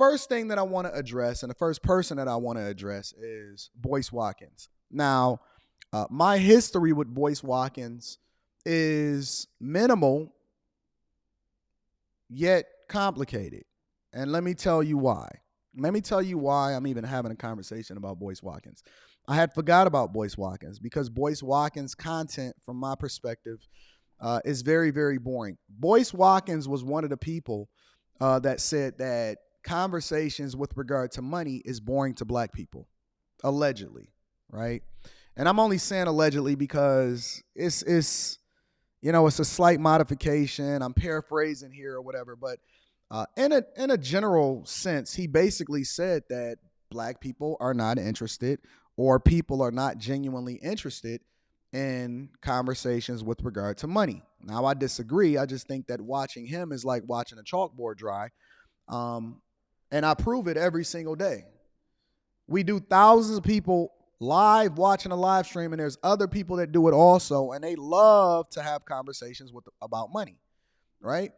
first thing that I want to address, and the first person that I want to address is Boyce Watkins. Now, my history with Boyce Watkins is minimal, yet complicated. And let me tell you why. Let me tell you why I'm even having a conversation about Boyce Watkins. I had forgot about Boyce Watkins because Boyce Watkins' content, from my perspective, is very, very boring. Boyce Watkins was one of the people that said that conversations with regard to money is boring to black people, allegedly, right? And I'm only saying allegedly because it's it's a slight modification. I'm paraphrasing here or whatever, but in a general sense, he basically said that black people are not interested, or people are not genuinely interested in conversations with regard to money. Now, I disagree. I just think that watching him is like watching a chalkboard dry. And I prove it every single day. We do thousands of people live watching a live stream, and there's other people that do it also, and they love to have conversations about money, right?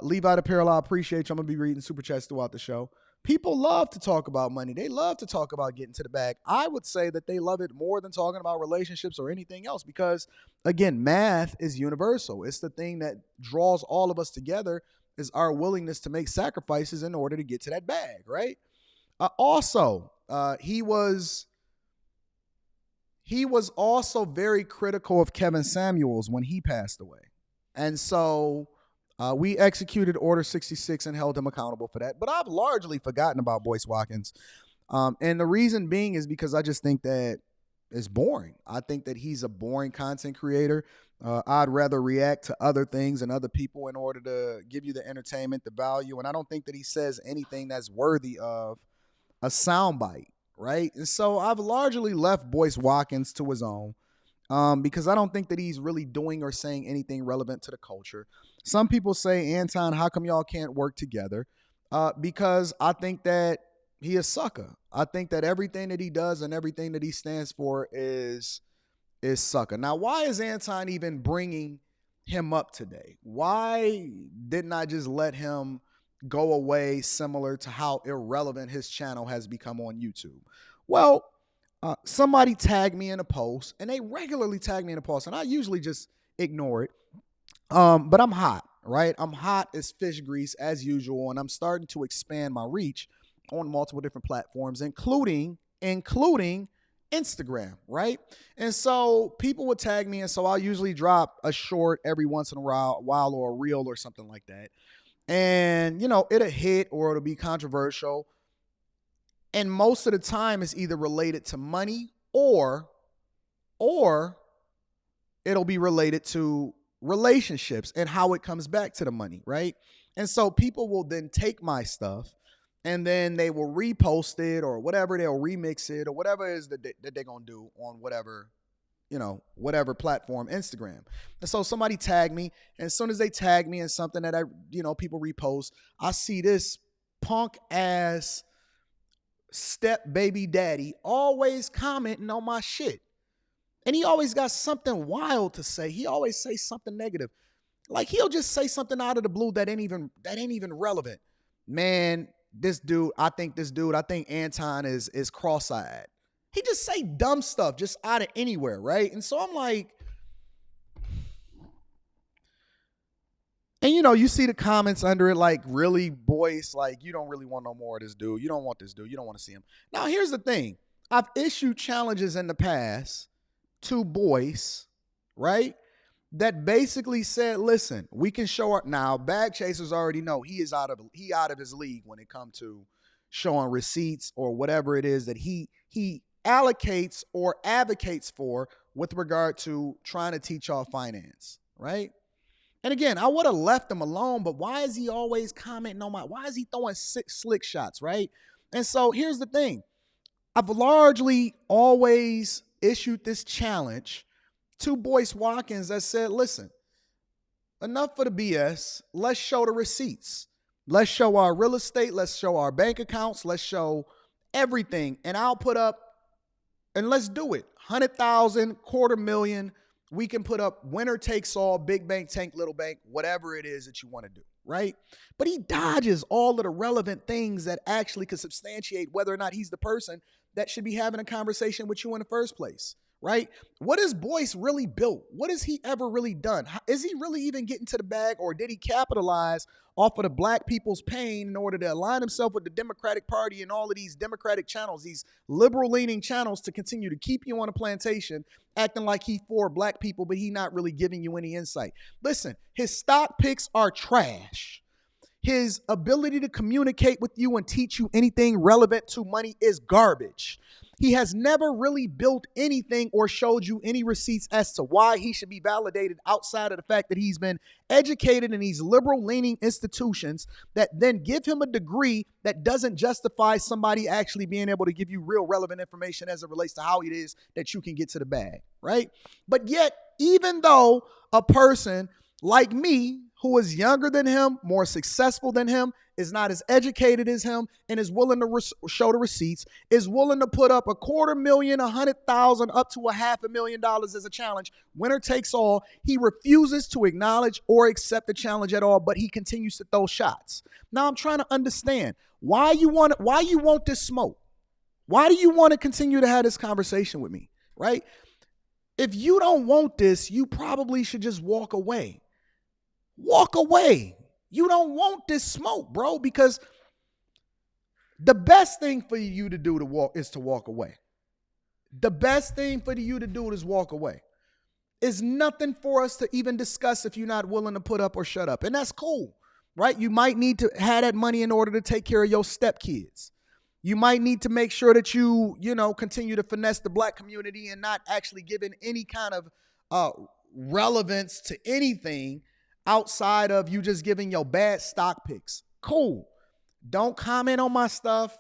Levi the Parallel, I appreciate you. I'm going to be reading super chats throughout the show. People love to talk about money. They love to talk about getting to the bag. I would say that they love it more than talking about relationships or anything else because, again, math is universal. It's the thing that draws all of us together, is our willingness to make sacrifices in order to get to that bag, right? Also, he was also very critical of Kevin Samuels when he passed away. And so we executed Order 66 and held him accountable for that. But I've largely forgotten about Boyce Watkins. And the reason being is because I just think that it's boring. I think that he's a boring content creator. I'd rather react to other things and other people in order to give you the entertainment, the value. And I don't think that he says anything that's worthy of a soundbite, right? And so I've largely left Boyce Watkins to his own. Because I don't think that he's really doing or saying anything relevant to the culture. Some people say, Anton, how come y'all can't work together? Because I think that he is a sucker. I think that everything that he does and everything that he stands for is sucker. Now, why is Anton even bringing him up today? Why didn't I just let him go away, similar to how irrelevant his channel has become on YouTube? Well, somebody tagged me in a post, and they regularly tag me in a post, and I usually just ignore it. But I'm hot, right? I'm hot as fish grease as usual, and I'm starting to expand my reach on multiple different platforms, including Instagram, right? And so people would tag me, and so I'll usually drop a short every once in a while or a reel or something like that. And, it'll hit or it'll be controversial. And most of the time it's either related to money or it'll be related to relationships and how it comes back to the money, right? And so people will then take my stuff and then they will repost it or whatever, they'll remix it or whatever it is that they're going to do on whatever platform, Instagram. And so somebody tagged me, and as soon as they tag me in something that people repost, I see this punk ass step baby daddy always commenting on my shit. And he always got something wild to say. He always says something negative. Like he'll just say something out of the blue that ain't even relevant. Man, I think Anton is cross-eyed. He just say dumb stuff just out of anywhere, right? And so I'm like, and you see the comments under it like, really, Boyce, like you don't really want no more of this dude. You don't want this dude. You don't want to see him. Now, here's the thing. I've issued challenges in the past to Boyce, right? That basically said, listen, we can show our now. Bag chasers already know he out of his league when it comes to showing receipts or whatever it is that he allocates or advocates for with regard to trying to teach y'all finance, right? And again, I would have left him alone, but why is he always commenting on why is he throwing slick shots, right? And so here's the thing. I've largely always issued this challenge to Boyce Watkins that said, listen, enough for the BS. Let's show the receipts. Let's show our real estate. Let's show our bank accounts. Let's show everything. And I'll put up, and let's do it. 100,000, $250,000. We can put up winner takes all, big bank, tank, little bank, whatever it is that you want to do, right? But he dodges all of the relevant things that actually could substantiate whether or not he's the person that should be having a conversation with you in the first place, right? What has Boyce really built? What has he ever really done? Is he really even getting to the bag, or did he capitalize off of the black people's pain in order to align himself with the Democratic Party and all of these Democratic channels, these liberal-leaning channels, to continue to keep you on a plantation, acting like he for black people, but he not really giving you any insight? Listen, his stock picks are trash. His ability to communicate with you and teach you anything relevant to money is garbage. He has never really built anything or showed you any receipts as to why he should be validated outside of the fact that he's been educated in these liberal-leaning institutions that then give him a degree that doesn't justify somebody actually being able to give you real relevant information as it relates to how it is that you can get to the bag, right? But yet, even though a person like me, who is younger than him, more successful than him, is not as educated as him, and is willing to show the receipts, is willing to put up $250,000, $100,000, up to $500,000 as a challenge, winner takes all, he refuses to acknowledge or accept the challenge at all, but he continues to throw shots. Now I'm trying to understand why you want this smoke. Why do you want to continue to have this conversation with me, right? If you don't want this, you probably should just walk away. Walk away. You don't want this smoke, bro, because the best thing for you to do is to walk away. The best thing for you to do is walk away. It's nothing for us to even discuss if you're not willing to put up or shut up. And that's cool, right? You might need to have that money in order to take care of your stepkids. You might need to make sure that you continue to finesse the black community and not actually giving any kind of relevance to anything outside of you just giving your bad stock picks. Cool. Don't comment on my stuff.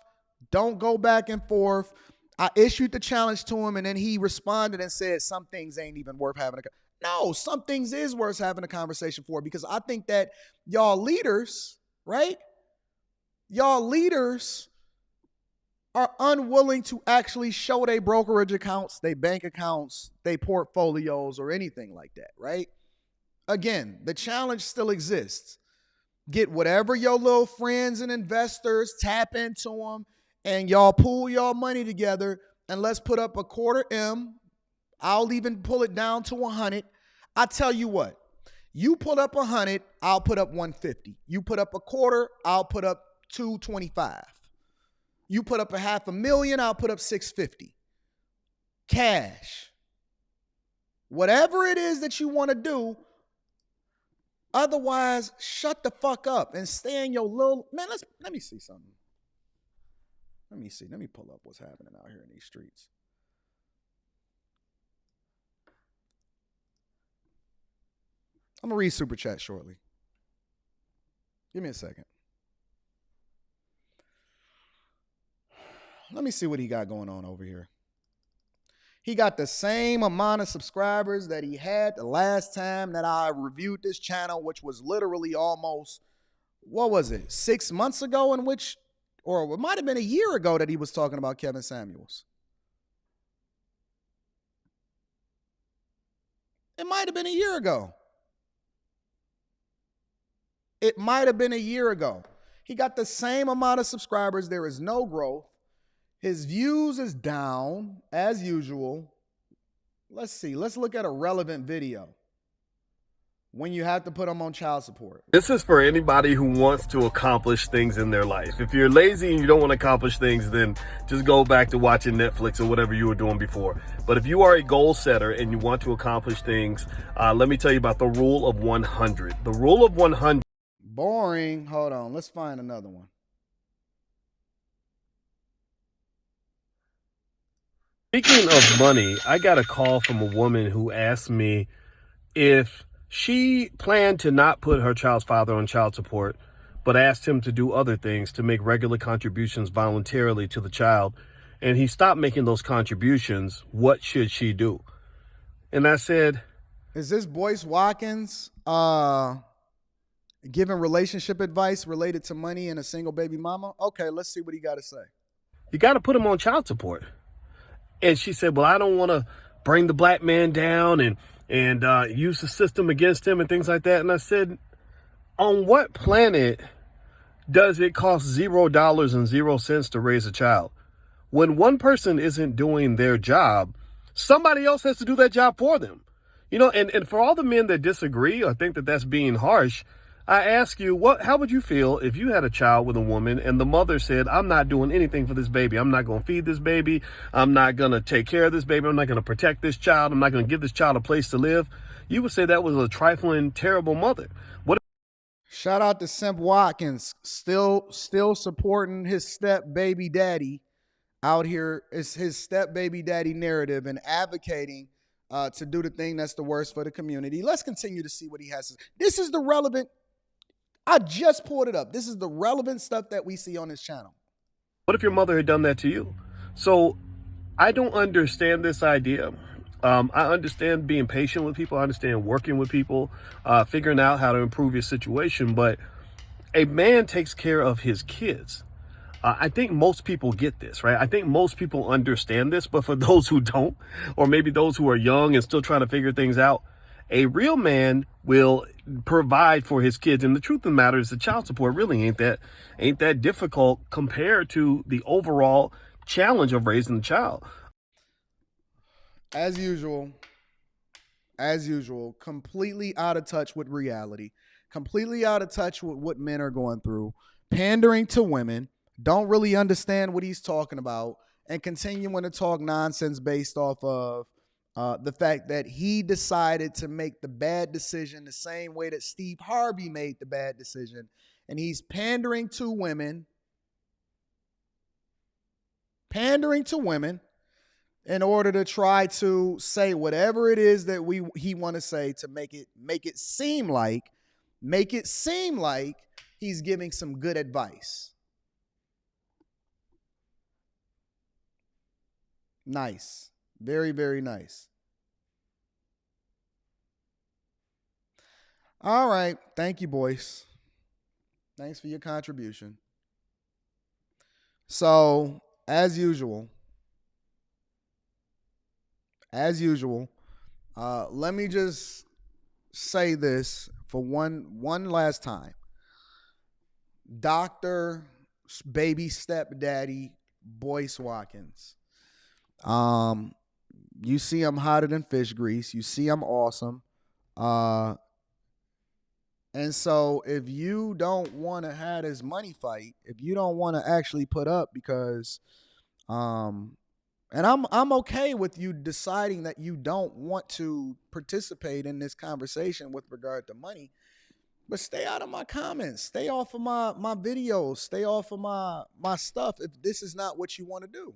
Don't go back and forth. I issued the challenge to him, and then he responded and said some things ain't even worth having No, some things is worth having a conversation for, because I think that y'all leaders, right? Y'all leaders are unwilling to actually show their brokerage accounts, their bank accounts, their portfolios, or anything like that, right? Again, the challenge still exists. Get whatever your little friends and investors, tap into them, and y'all pool y'all money together, and let's put up $250,000. I'll even pull it down to 100. I tell you what, you put up 100, I'll put up 150. You put up a quarter, I'll put up 225. You put up $500,000, I'll put up 650. Cash. Whatever it is that you want to do. Otherwise, shut the fuck up and stay in your little... Man, let me see something. Let me see. Let me pull up what's happening out here in these streets. I'm going to read Super Chat shortly. Give me a second. Let me see what he got going on over here. He got the same amount of subscribers that he had the last time that I reviewed this channel, which was literally almost, 6 months ago, or it might have been a year ago that he was talking about Kevin Samuels. It might have been a year ago. It might have been a year ago. He got the same amount of subscribers. There is no growth. His views is down, as usual. Let's see. Let's look at a relevant video when you have to put them on child support. This is for anybody who wants to accomplish things in their life. If you're lazy and you don't want to accomplish things, then just go back to watching Netflix or whatever you were doing before. But if you are a goal setter and you want to accomplish things, let me tell you about the rule of 100. The rule of 100. Boring. Hold on. Let's find another one. Speaking of money, I got a call from a woman who asked me if she planned to not put her child's father on child support, but asked him to do other things to make regular contributions voluntarily to the child, and he stopped making those contributions. What should she do? And I said, is this Boyce Watkins giving relationship advice related to money and a single baby mama? Okay, let's see what he got to say. You got to put him on child support. And she said, well, I don't want to bring the black man down and use the system against him and things like that. And I said, On what planet does it cost $0 to raise a child? When one person isn't doing their job, somebody else has to do that job for them. And for all the men that disagree or think that that's being harsh, I ask you, how would you feel if you had a child with a woman and the mother said, I'm not doing anything for this baby. I'm not going to feed this baby. I'm not going to take care of this baby. I'm not going to protect this child. I'm not going to give this child a place to live. You would say that was a trifling, terrible mother. What? Shout out to Simp Watkins, still supporting his step baby daddy out here. Is his step baby daddy narrative and advocating to do the thing that's the worst for the community. Let's continue to see what he has to say. This is the relevant. I just pulled it up. This is the relevant stuff that we see on this channel. What if your mother had done that to you? So I don't understand this idea. I understand being patient with people. I understand working with people, figuring out how to improve your situation. But a man takes care of his kids. I think most people get this, right? I think most people understand this. But for those who don't, or maybe those who are young and still trying to figure things out, a real man will provide for his kids. And the truth of the matter is the child support really ain't that difficult compared to the overall challenge of raising a child. As usual, completely out of touch with reality, completely out of touch with what men are going through, pandering to women, don't really understand what he's talking about, and continuing to talk nonsense based off of the fact that he decided to make the bad decision the same way that Steve Harvey made the bad decision. And he's pandering to women in order to try to say whatever it is that he want to say to make it seem like he's giving some good advice. Nice. Very, very nice. All right. Thank you, Boyce. Thanks for your contribution. So, as usual, let me just say this for one last time. Dr. Baby Stepdaddy Boyce Watkins. You see I'm hotter than fish grease. You see I'm awesome. And so if you don't want to have this money fight, if you don't want to actually put up because and I'm okay with you deciding that you don't want to participate in this conversation with regard to money, but stay out of my comments, stay off of my videos, stay off of my stuff if this is not what you want to do.